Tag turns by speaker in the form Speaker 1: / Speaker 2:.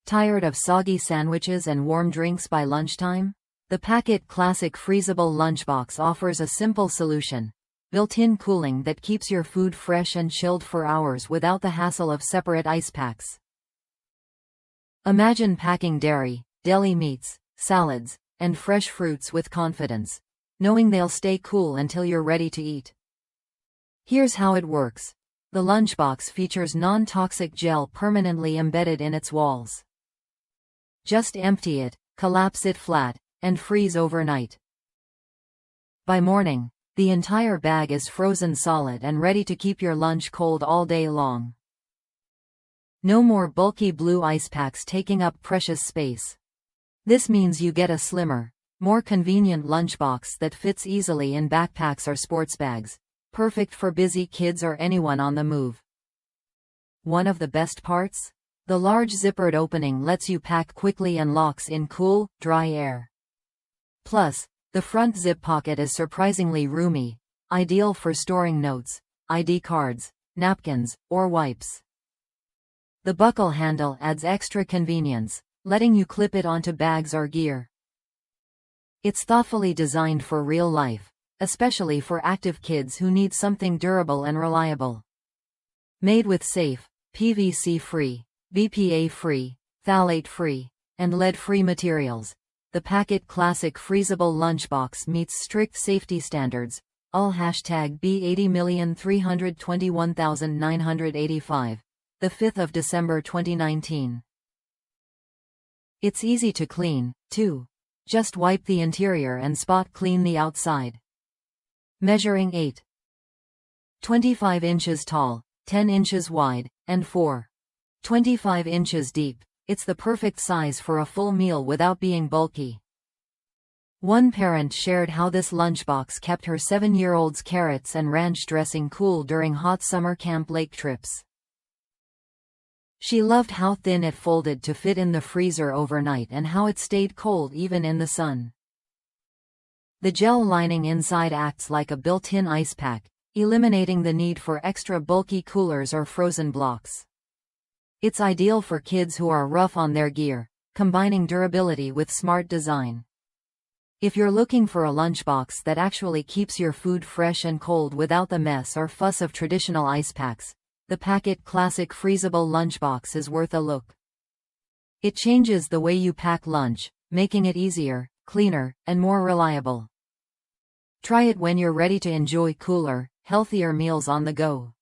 Speaker 1: Tired of soggy sandwiches and warm drinks by lunchtime? The PackIt Classic Freezable Lunchbox offers a simple solution: built-in cooling that keeps your food fresh and chilled for hours without the hassle of separate ice packs. Imagine packing deli meats, salads, and fresh fruits with confidence, knowing they'll stay cool until you're ready to eat. Here's how it works. The lunchbox features non-toxic gel permanently embedded in its walls. Just empty it, collapse it flat, and freeze overnight. By morning, the entire bag is frozen solid and ready to keep your lunch cold all day long. No more bulky blue ice packs taking up precious space. This means you get a slimmer, more convenient lunchbox that fits easily in backpacks or sports bags, perfect for busy kids or anyone on the move. One of the best parts? The large zippered opening lets you pack quickly and locks in cool, dry air. Plus, the front zip pocket is surprisingly roomy, ideal for storing notes, ID cards, napkins, or wipes. The buckle handle adds extra convenience, letting you clip it onto bags or gear. It's thoughtfully designed for real life, especially for active kids who need something durable and reliable. Made with safe, PVC-free, BPA-free, phthalate-free, and lead-free materials, the PackIt Classic Freezable Lunchbox meets strict safety standards, all B80321985, the 5th of December 2019. It's easy to clean, too. Just wipe the interior and spot clean the outside. Measuring 8.25 inches tall, 10 inches wide, and 4.25 inches deep, it's the perfect size for a full meal without being bulky. One parent shared how this lunchbox kept her 7-year-old's carrots and ranch dressing cool during hot summer camp lake trips. She loved how thin it folded to fit in the freezer overnight and how it stayed cold even in the sun. The gel lining inside acts like a built-in ice pack, eliminating the need for extra bulky coolers or frozen blocks. It's ideal for kids who are rough on their gear, combining durability with smart design. If you're looking for a lunchbox that actually keeps your food fresh and cold without the mess or fuss of traditional ice packs, the PackIt Classic Freezable Lunchbox is worth a look. It changes the way you pack lunch, making it easier, cleaner, and more reliable. Try it when you're ready to enjoy cooler, healthier meals on the go.